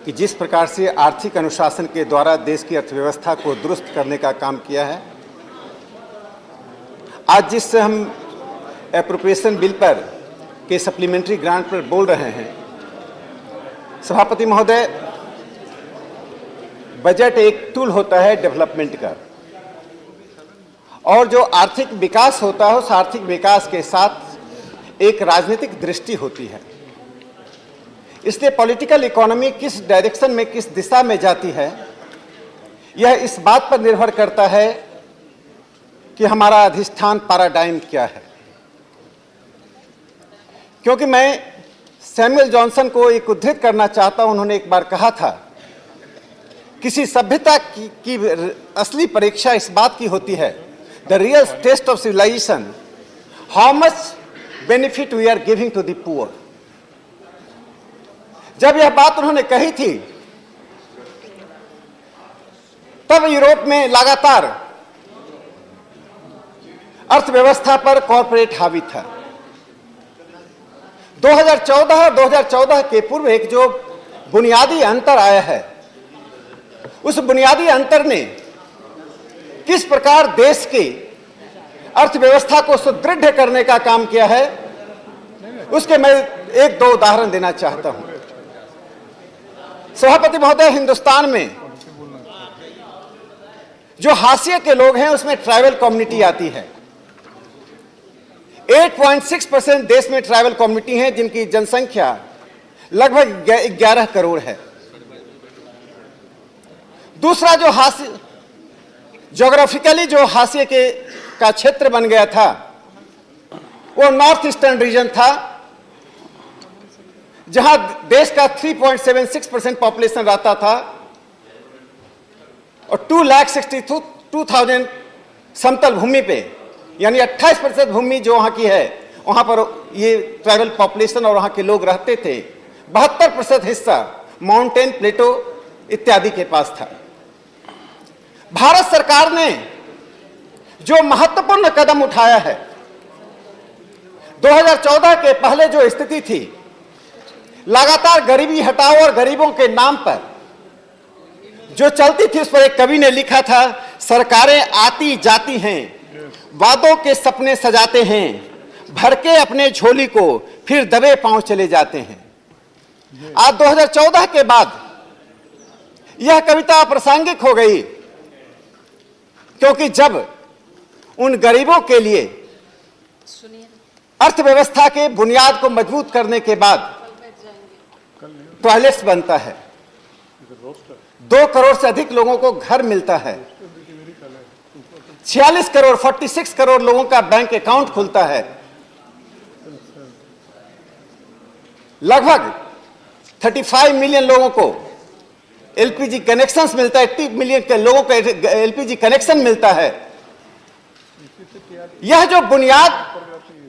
कि जिस प्रकार से आर्थिक अनुशासन के द्वारा देश की अर्थव्यवस्था को दुरुस्त करने का काम किया है, आज जिससे हम एप्रोप्रिएशन बिल पर के सप्लीमेंट्री ग्रांट पर बोल रहे हैं, सभापति महोदय, बजट एक टूल होता है डेवलपमेंट का, और जो आर्थिक विकास होता है उस आर्थिक विकास के साथ एक राजनीतिक दृष्टि होती है। इसलिए पॉलिटिकल इकोनॉमी किस डायरेक्शन में, किस दिशा में जाती है, यह इस बात पर निर्भर करता है कि हमारा अधिष्ठान पैराडाइम क्या है। क्योंकि मैं सैमुअल जॉनसन को एक उद्धृत करना चाहता हूं, उन्होंने एक बार कहा था, किसी सभ्यता की असली परीक्षा इस बात की होती है, the real test of civilisation, how much benefit we are giving to the poor. जब यह बात उन्होंने कही थी, तब यूरोप में लगातार अर्थव्यवस्था पर कॉरपोरेट हावी था। 2014 और 2014 के पूर्व एक जो बुनियादी अंतर आया है, उस बुनियादी अंतर ने किस प्रकार देश की अर्थव्यवस्था को सुदृढ़ करने का काम किया है, उसके मैं एक दो उदाहरण देना चाहता हूं। सभापति महोदय, हिंदुस्तान में जो हाशिए के लोग हैं उसमें ट्राइबल कम्युनिटी आती है। 8.6% देश में ट्राइबल कम्युनिटी हैं, जिनकी जनसंख्या लगभग 11 करोड़ है। दूसरा जो हाशिए, ज्योग्राफिकली जो हाशिए का क्षेत्र बन गया था, वो नॉर्थ ईस्टर्न रीजन था, जहां देश का 3.76% पॉपुलेशन रहता था और 2,62,000 समतल भूमि पे, यानी 28% भूमि जो वहां की है, वहां पर ये ट्राइबल पॉपुलेशन और वहां के लोग रहते थे। 72% हिस्सा माउंटेन, प्लेटो इत्यादि के पास था। भारत सरकार ने जो महत्वपूर्ण कदम उठाया है, 2014 के पहले जो स्थिति थी, लगातार गरीबी हटाओ और गरीबों के नाम पर जो चलती थी, उस पर एक कवि ने लिखा था, सरकारें आती जाती हैं, वादों के सपने सजाते हैं, भर के अपने झोली को फिर दबे पांव चले जाते हैं। आज 2014 के बाद यह कविता अप्रासंगिक हो गई, क्योंकि जब उन गरीबों के लिए अर्थव्यवस्था के बुनियाद को मजबूत करने के बाद टॉयलेट्स बनता है, 2 करोड़ से अधिक लोगों को घर मिलता है, 46 करोड़ लोगों का बैंक अकाउंट खुलता है, लगभग 35 मिलियन लोगों को एलपीजी कनेक्शंस मिलता है, 80 मिलियन के लोगों को एलपीजी कनेक्शन मिलता है। यह जो बुनियाद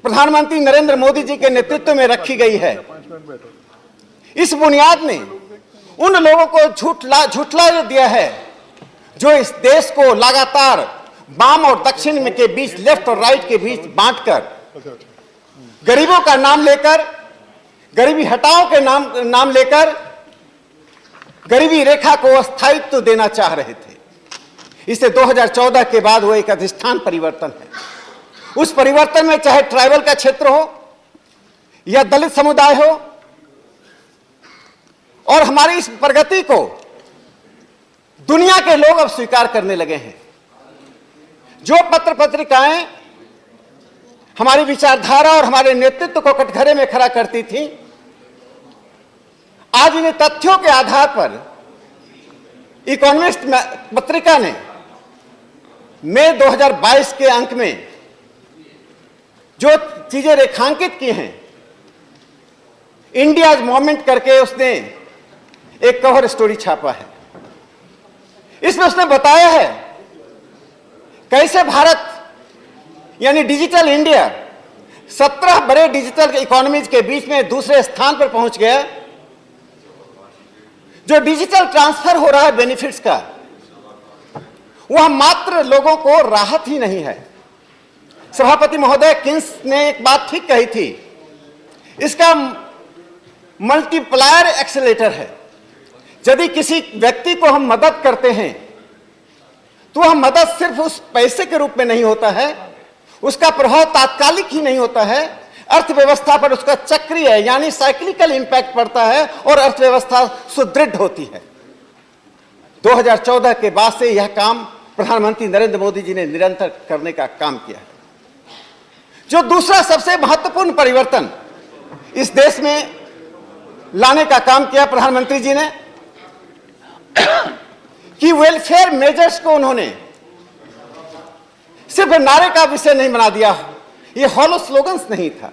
प्रधानमंत्री नरेंद्र मोदी जी के नेतृत्व में रखी गई है, इस बुनियाद ने उन लोगों को झुठला दिया है जो इस देश को लगातार वाम और दक्षिण में के बीच, लेफ्ट और राइट के बीच बांटकर, गरीबों का नाम लेकर, गरीबी हटाओ के नाम लेकर गरीबी रेखा को स्थायित्व देना चाह रहे थे। इससे 2014 के बाद वो एक अधिष्ठान परिवर्तन है। उस परिवर्तन में चाहे ट्राइबल का क्षेत्र हो या दलित समुदाय हो, और हमारी इस प्रगति को दुनिया के लोग अब स्वीकार करने लगे हैं। जो पत्र पत्रिकाएं हमारी विचारधारा और हमारे नेतृत्व को कटघरे में खड़ा करती थी, आज इन तथ्यों के आधार पर इकोनॉमिस्ट पत्रिका ने मई 2022 के अंक में जो चीजें रेखांकित की हैं, इंडियाज मोमेंट करके उसने एक कवर स्टोरी छापा है। इसमें उसने बताया है कैसे भारत यानी डिजिटल इंडिया 17 बड़े डिजिटल इकोनॉमीज के बीच में दूसरे स्थान पर पहुंच गया। जो डिजिटल ट्रांसफर हो रहा है बेनिफिट्स का, वह मात्र लोगों को राहत ही नहीं है। सभापति महोदय, किन्स ने एक बात ठीक कही थी, इसका मल्टीप्लायर एक्सेलेरेटर है। यदि किसी व्यक्ति को हम मदद करते हैं तो वह मदद सिर्फ उस पैसे के रूप में नहीं होता है, उसका प्रभाव तात्कालिक ही नहीं होता है, अर्थव्यवस्था पर उसका चक्रीय यानी साइक्लिकल इंपैक्ट पड़ता है और अर्थव्यवस्था सुदृढ़ होती है। 2014 के बाद से यह काम प्रधानमंत्री नरेंद्र मोदी जी ने निरंतर करने का काम किया है। जो दूसरा सबसे महत्वपूर्ण परिवर्तन इस देश में लाने का काम किया प्रधानमंत्री जी ने कि वेलफेयर मेजर्स को उन्होंने सिर्फ नारे का विषय नहीं बना दिया, ये हॉलो स्लोगन्स नहीं था।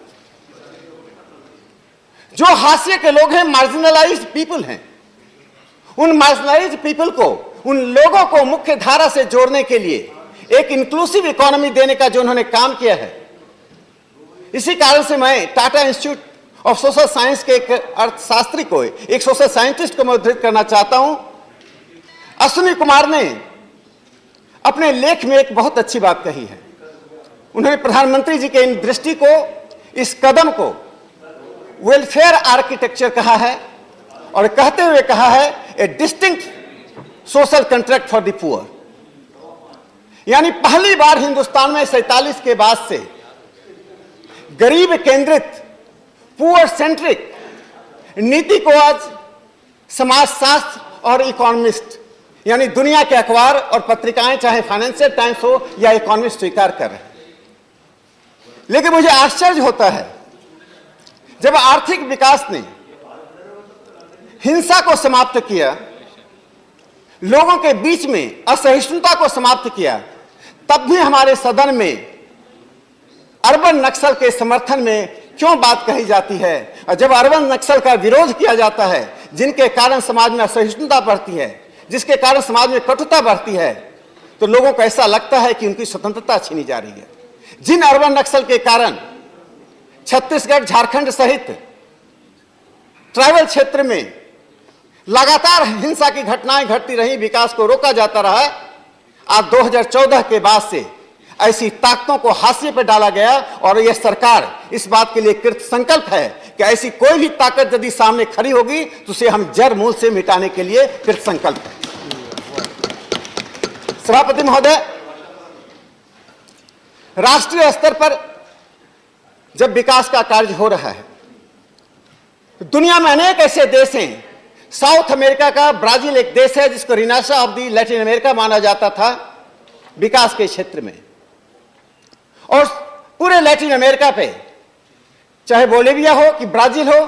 जो हाशिए के लोग हैं, मार्जिनलाइज्ड पीपल हैं, उन मार्जिनलाइज्ड पीपल को, उन लोगों को मुख्य धारा से जोड़ने के लिए एक इंक्लूसिव इकोनॉमी देने का जो उन्होंने काम किया है, इसी कारण से मैं Tata institute of social science के एक अर्थशास्त्री को, एक सोशल साइंटिस्ट को मैं उद्धृत करना चाहता हूं। अश्विनी कुमार ने अपने लेख में एक बहुत अच्छी बात कही है। उन्होंने प्रधानमंत्री जी के इन दृष्टि को, इस कदम को वेलफेयर आर्किटेक्चर कहा है और कहते हुए कहा है ए distinct social contract for the poor. यानी पहली बार हिंदुस्तान में 47 के बाद से गरीब केंद्रित, पुअर सेंट्रिक नीति को आज समाजशास्त्र और इकोनॉमिस्ट यानी दुनिया के अखबार और पत्रिकाएं, चाहे फाइनेंशियल टाइम्स हो या इकोनॉमिस्ट, स्वीकार कर रहे हैं। लेकिन मुझे आश्चर्य होता है जब आर्थिक विकास ने हिंसा को समाप्त किया, लोगों के बीच में असहिष्णुता को समाप्त किया, तब भी हमारे सदन में अर्बन नक्सल के समर्थन में क्यों बात कही जाती है। और जब अर्बन नक्सल का विरोध किया जाता है, जिनके कारण समाज में असहिष्णुता बढ़ती है, जिसके कारण समाज में कटुता बढ़ती है, तो लोगों को ऐसा लगता है कि उनकी स्वतंत्रता छीनी जा रही है। जिन अर्बन नक्सल के कारण छत्तीसगढ़, झारखंड सहित ट्राइबल क्षेत्र में लगातार हिंसा की घटनाएं घटती रही, विकास को रोका जाता रहा, आज 2014 के बाद से ऐसी ताकतों को हाशिए पर डाला गया और यह सरकार इस बात के लिए कृत संकल्प है कि ऐसी कोई भी ताकत यदि सामने खड़ी होगी तो उसे हम जड़ मूल से मिटाने के लिए कृत संकल्प है। सभापति महोदय, राष्ट्रीय स्तर पर जब विकास का कार्य हो रहा है, दुनिया में अनेक ऐसे देश हैं। साउथ अमेरिका का ब्राजील एक देश है जिसको रिनासा ऑफ दी लैटिन अमेरिका माना जाता था विकास के क्षेत्र में, और पूरे लैटिन अमेरिका पे, चाहे बोलिविया हो कि ब्राजील हो,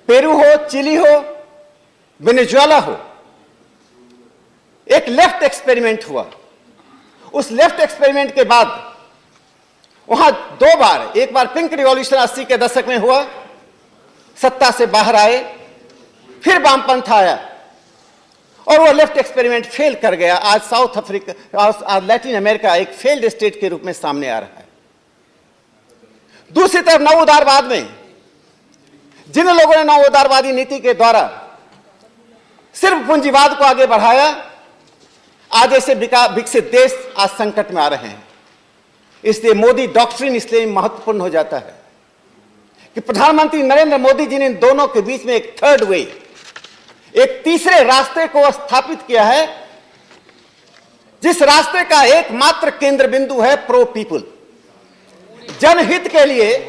पेरू हो, चिली हो, वेनेजुएला हो, एक लेफ्ट एक्सपेरिमेंट हुआ। उस लेफ्ट एक्सपेरिमेंट के बाद वहां दो बार, एक बार पिंक रिवॉल्यूशन 80 के दशक में हुआ, सत्ता से बाहर आए, फिर वामपंथ आया और वो लेफ्ट एक्सपेरिमेंट फेल कर गया। आज साउथ अफ्रीका, आज लैटिन अमेरिका एक फेल्ड स्टेट के रूप में सामने आ रहा है। दूसरी तरफ नव उदारवाद में जिन लोगों ने नव उदारवादी नीति के द्वारा सिर्फ पूंजीवाद को आगे बढ़ाया, आज ऐसे विकसित देश आज संकट में आ रहे हैं। इसलिए मोदी डॉक्ट्रिन इसलिए महत्वपूर्ण हो जाता है कि प्रधानमंत्री नरेंद्र मोदी जी ने इन दोनों के बीच में एक थर्ड वे, एक तीसरे रास्ते को स्थापित किया है, जिस रास्ते का एकमात्र केंद्र बिंदु है प्रो पीपल, जनहित के लिए।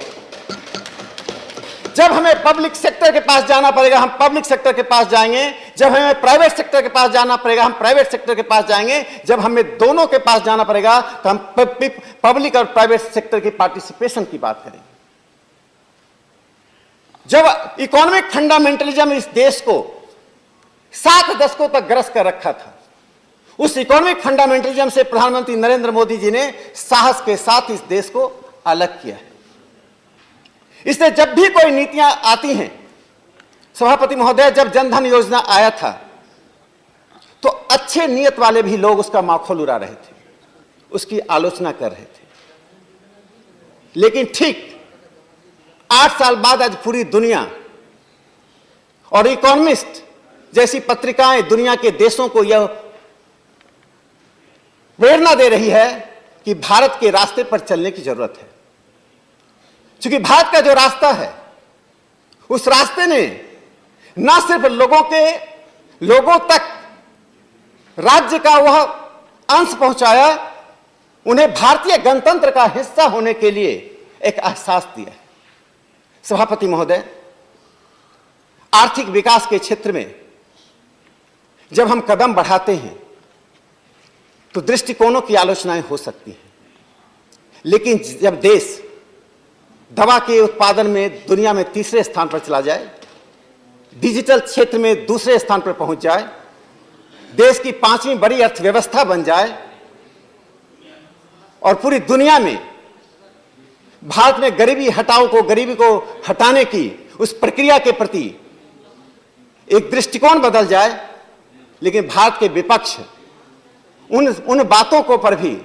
जब हमें पब्लिक सेक्टर के पास जाना पड़ेगा, हम पब्लिक सेक्टर के पास जाएंगे। जब हमें प्राइवेट सेक्टर के पास जाना पड़ेगा, हम प्राइवेट सेक्टर के पास जाएंगे। जब हमें दोनों के पास जाना पड़ेगा तो हम पब्लिक और प्राइवेट सेक्टर की पार्टिसिपेशन की बात करेंगे। जब इकोनॉमिक फंडामेंटलिज्म इस देश को 7 दशकों तक ग्रस्त कर रखा था, उस इकोनॉमिक फंडामेंटलिज्म से प्रधानमंत्री नरेंद्र मोदी जी ने साहस के साथ इस देश को अलग किया है। इसलिए जब भी कोई नीतियां आती हैं, सभापति महोदय, जब जनधन योजना आया था तो अच्छे नियत वाले भी लोग उसका माखौल उड़ा रहे थे, उसकी आलोचना कर रहे थे। लेकिन ठीक 8 साल बाद आज पूरी दुनिया और इकोनॉमिस्ट जैसी पत्रिकाएं दुनिया के देशों को यह प्रेरणा दे रही है कि भारत के रास्ते पर चलने की जरूरत है। क्योंकि भारत का जो रास्ता है, उस रास्ते ने न सिर्फ लोगों के लोगों तक राज्य का वह अंश पहुंचाया, उन्हें भारतीय गणतंत्र का हिस्सा होने के लिए एक एहसास दिया। सभापति महोदय, आर्थिक विकास के क्षेत्र में जब हम कदम बढ़ाते हैं तो दृष्टिकोणों की आलोचनाएं हो सकती हैं, लेकिन जब देश दवा के उत्पादन में दुनिया में तीसरे स्थान पर चला जाए, डिजिटल क्षेत्र में दूसरे स्थान पर पहुंच जाए, देश की 5वीं बड़ी अर्थव्यवस्था बन जाए और पूरी दुनिया में भारत में गरीबी को हटाने की उस प्रक्रिया के प्रति एक दृष्टिकोण बदल जाए, लेकिन भारत के विपक्ष उन बातों को पर भी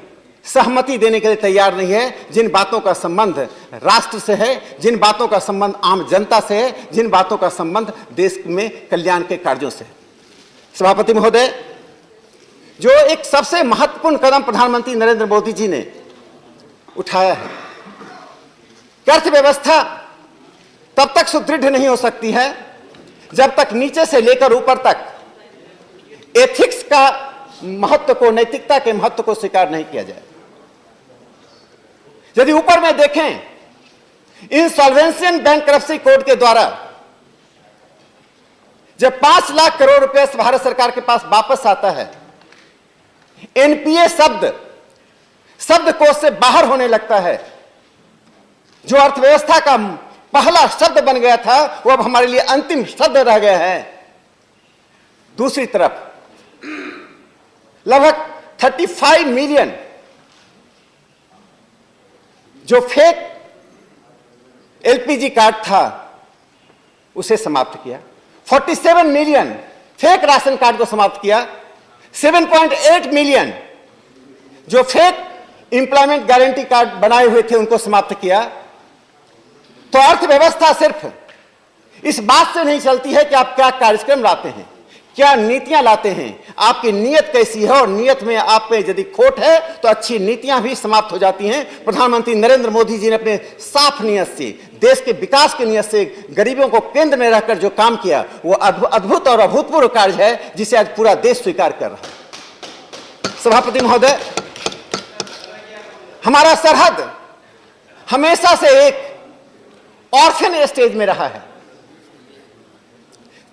सहमति देने के लिए तैयार नहीं है जिन बातों का संबंध राष्ट्र से है, जिन बातों का संबंध आम जनता से है, जिन बातों का संबंध देश में कल्याण के कार्यों से है। सभापति महोदय, जो एक सबसे महत्वपूर्ण कदम प्रधानमंत्री नरेंद्र मोदी जी ने उठाया है कि अर्थव्यवस्था तब तक सुदृढ़ नहीं हो सकती है जब तक नीचे से लेकर ऊपर तक एथिक्स का महत्व को, नैतिकता के महत्व को स्वीकार नहीं किया जाए। यदि ऊपर में देखें, इंसॉल्वेंसी एंड बैंकरप्सी कोड के द्वारा जब 5 लाख करोड़ रुपए भारत सरकार के पास वापस आता है, एनपीए शब्दकोश से बाहर होने लगता है। जो अर्थव्यवस्था का पहला शब्द बन गया था वो अब हमारे लिए अंतिम शब्द रह गया है। दूसरी तरफ लगभग 35 मिलियन जो फेक एलपीजी कार्ड था उसे समाप्त किया। 47 मिलियन फेक राशन कार्ड को समाप्त किया। 7.8 मिलियन जो फेक एम्प्लॉयमेंट गारंटी कार्ड बनाए हुए थे उनको समाप्त किया। तो अर्थव्यवस्था सिर्फ इस बात से नहीं चलती है कि आप क्या कार्यक्रम लाते हैं, क्या नीतियां लाते हैं, आपकी नीयत कैसी है, और नीयत में आप में यदि खोट है तो अच्छी नीतियां भी समाप्त हो जाती हैं। प्रधानमंत्री नरेंद्र मोदी जी ने अपने साफ नीयत से, देश के विकास की नीयत से गरीबों को केंद्र में रहकर जो काम किया वो अद्भुत और अभूतपूर्व कार्य है जिसे आज पूरा देश स्वीकार कर रहा है। सभापति महोदय, हमारा सरहद हमेशा से एक ऑर्फन स्टेज में रहा है।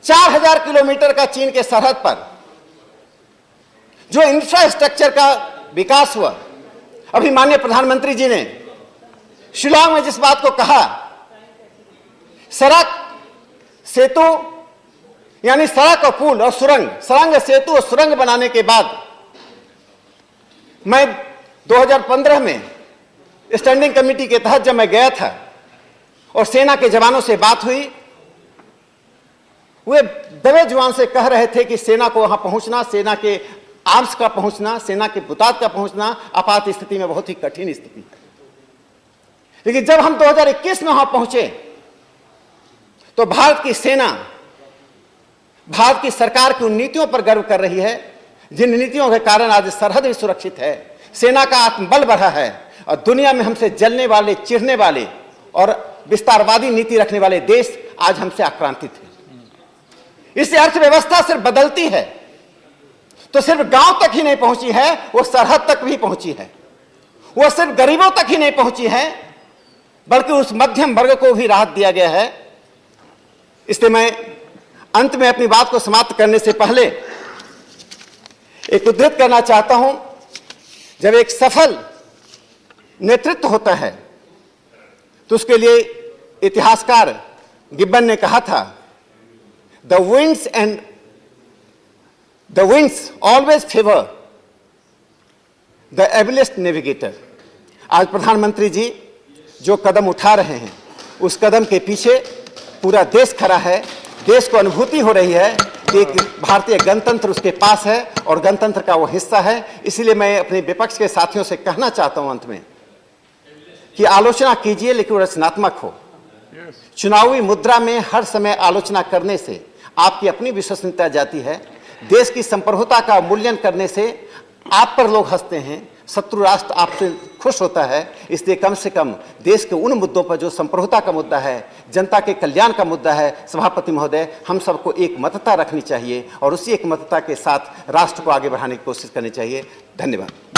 4000 किलोमीटर का चीन के सरहद पर जो इंफ्रास्ट्रक्चर का विकास हुआ, अभी माननीय प्रधानमंत्री जी ने शिलांग में जिस बात को कहा, सड़क सेतु यानी सड़क और पुल और सुरंग सेतु और सुरंग बनाने के बाद मैं 2015 में स्टैंडिंग कमेटी के तहत जब मैं गया था और सेना के जवानों से बात हुई, वे दबे जुबान से कह रहे थे कि सेना को वहां पहुंचना, सेना के आर्म्स का पहुंचना, सेना के बुताद का पहुंचना आपात स्थिति में बहुत ही कठिन स्थिति है। लेकिन जब हम 2021 में वहां पहुंचे तो भारत की सेना, भारत की सरकार की उन नीतियों पर गर्व कर रही है जिन नीतियों के कारण आज सरहद भी सुरक्षित है, सेना का आत्मबल बढ़ा है और दुनिया में हमसे जलने वाले, चिढ़ने वाले और विस्तारवादी नीति रखने वाले देश आज हमसे आक्रांतित है। इससे अर्थव्यवस्था सिर्फ बदलती है तो सिर्फ गांव तक ही नहीं पहुंची है, वो सरहद तक भी पहुंची है। वो सिर्फ गरीबों तक ही नहीं पहुंची है बल्कि उस मध्यम वर्ग को भी राहत दिया गया है। इसलिए मैं अंत में अपनी बात को समाप्त करने से पहले एक उद्धृत करना चाहता हूं। जब एक सफल नेतृत्व होता है तो उसके लिए इतिहासकार गिब्बन ने कहा था, The winds always favor the ablest navigator। आज प्रधानमंत्री जी जो कदम उठा रहे हैं उस कदम के पीछे पूरा देश खड़ा है। देश को अनुभूति हो रही है कि एक भारतीय गणतंत्र उसके पास है और गणतंत्र का वो हिस्सा है। इसलिए मैं अपने विपक्ष के साथियों से कहना चाहता हूं अंत में कि आलोचना कीजिए लेकिन रचनात्मक हो। चुनावी मुद्रा में हर समय आलोचना करने से आपकी अपनी विश्वसनीयता जाती है। देश की संप्रभुता का मूल्यांकन करने से आप पर लोग हंसते हैं, शत्रु राष्ट्र आपसे खुश होता है। इसलिए कम से कम देश के उन मुद्दों पर जो संप्रभुता का मुद्दा है, जनता के कल्याण का मुद्दा है, सभापति महोदय, हम सबको एकमतता रखनी चाहिए और उसी एकमतता के साथ राष्ट्र को आगे बढ़ाने की कोशिश करनी चाहिए। धन्यवाद।